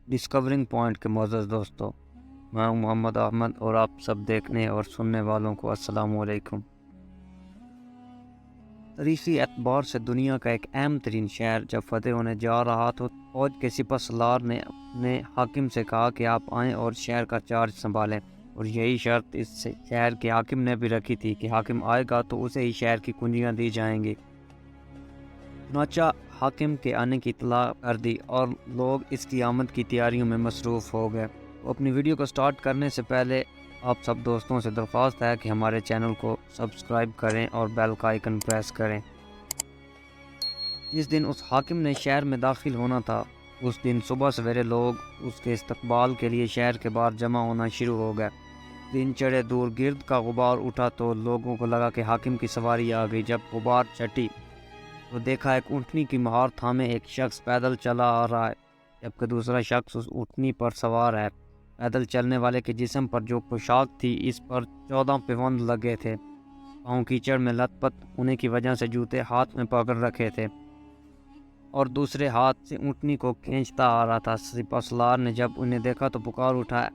Discovering point کے معزز دوستوں، میں ہوں محمد احمد اور آپ سب دیکھنے اور سننے والوں کو السلام علیکم۔ تاریخی اعتبار سے دنیا کا ایک اہم ترین شہر جب فتح ہونے جا رہا تو فوج کے سپہ سالار نے اپنے حاکم سے کہا کہ آپ آئیں اور شہر کا چارج سنبھالیں، اور یہی شرط اس شہر کے حاکم نے بھی رکھی تھی کہ حاکم آئے گا تو اسے ہی شہر کی کنجیاں دی جائیں گی۔ چنانچہ حاکم کے آنے کی اطلاع کر دی اور لوگ اس کی آمد کی تیاریوں میں مصروف ہو گئے۔ تو اپنی ویڈیو کو سٹارٹ کرنے سے پہلے آپ سب دوستوں سے درخواست ہے کہ ہمارے چینل کو سبسکرائب کریں اور بیل کا آئیکن پریس کریں۔ جس دن اس حاکم نے شہر میں داخل ہونا تھا، اس دن صبح سویرے لوگ اس کے استقبال کے لیے شہر کے باہر جمع ہونا شروع ہو گئے۔ دن چڑھے دور گرد کا غبار اٹھا تو لوگوں کو لگا کہ حاکم کی سواری آ گئی۔ جب غبار چھٹی تو دیکھا ایک اونٹنی کی مہار تھامے ایک شخص پیدل چلا آ رہا ہے، جبکہ دوسرا شخص اس اونٹنی پر سوار ہے۔ پیدل چلنے والے کے جسم پر جو پوشاک تھی اس پر 14 پیوند لگے تھے، پاؤں کیچڑ میں لت پت ہونے کی وجہ سے جوتے ہاتھ میں پکڑ رکھے تھے اور دوسرے ہاتھ سے اونٹنی کو کھینچتا آ رہا تھا۔ سپہ سالار نے جب انہیں دیکھا تو پکار اٹھایا،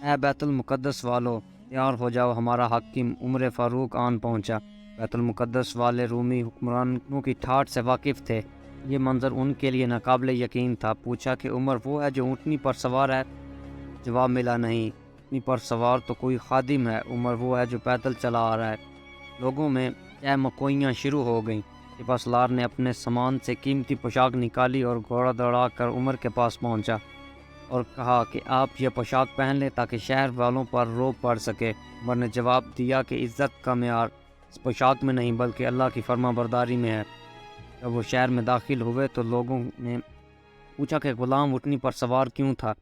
اے بیت المقدس والو، تیار ہو جاؤ، ہمارا حاکم عمر فاروق آن پہنچا۔ بیت المقدس والے رومی حکمرانوں کی ٹھاٹھ سے واقف تھے۔ یہ منظر ان کے لیے ناقابل یقین تھا۔ پوچھا کہ عمر وہ ہے جو اونٹنی پر سوار ہے؟ جواب ملا، نہیں، اونٹنی پر سوار تو کوئی خادم ہے، عمر وہ ہے جو پیدل چلا آ رہا ہے۔ لوگوں میں چہ مکوئیاں شروع ہو گئیں۔ سپہ سالار نے اپنے سامان سے قیمتی پوشاک نکالی اور گھوڑا دوڑا کر عمر کے پاس پہنچا اور کہا کہ آپ یہ پوشاک پہن لیں تاکہ شہر والوں پر رعب پڑ سکے۔ عمر نے جواب دیا کہ عزت کا معیار اس پوشاک میں نہیں بلکہ اللہ کی فرما برداری میں ہے۔ جب وہ شہر میں داخل ہوئے تو لوگوں نے پوچھا کہ غلام اونٹنی پر سوار کیوں تھا؟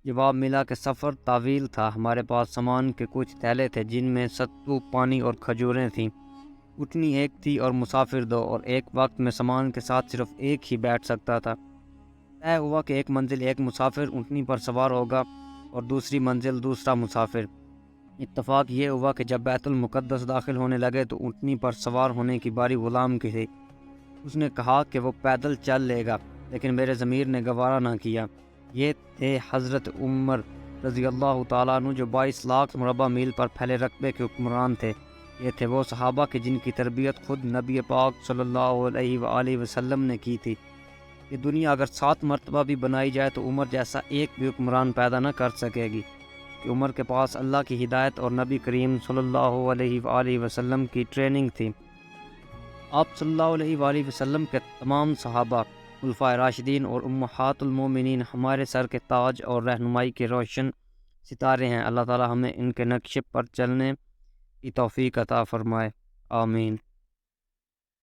جواب ملا کہ سفر طویل تھا، ہمارے پاس سامان کے کچھ تھیلے تھے جن میں ستو، پانی اور کھجوریں تھیں۔ اونٹنی ایک تھی اور مسافر دو، اور ایک وقت میں سامان کے ساتھ صرف ایک ہی بیٹھ سکتا تھا۔ طے ہوا کہ ایک منزل ایک مسافر اونٹنی پر سوار ہوگا اور دوسری منزل دوسرا مسافر۔ اتفاق یہ ہوا کہ جب بیت المقدس داخل ہونے لگے تو اونٹنی پر سوار ہونے کی باری غلام کی تھی۔ اس نے کہا کہ وہ پیدل چل لے گا، لیکن میرے ضمیر نے گوارا نہ کیا۔ یہ تھے حضرت عمر رضی اللہ تعالیٰ عنہ جو 22 لاکھ مربع میل پر پھیلے رقبے کے حکمران تھے۔ یہ تھے وہ صحابہ کہ جن کی تربیت خود نبی پاک صلی اللہ علیہ وآلہ وسلم نے کی تھی۔ یہ دنیا اگر 7 مرتبہ بھی بنائی جائے تو عمر جیسا ایک بھی حکمران پیدا نہ کر سکے گی، کہ عمر کے پاس اللہ کی ہدایت اور نبی کریم صلی اللہ علیہ وآلہ وسلم کی ٹریننگ تھی۔ آپ صلی اللہ علیہ وآلہ وسلم کے تمام صحابہ، خلفائے راشدین اور امہات المومنین ہمارے سر کے تاج اور رہنمائی کے روشن ستارے ہیں۔ اللہ تعالی ہمیں ان کے نقشے پر چلنے کی توفیق عطا فرمائے، آمین۔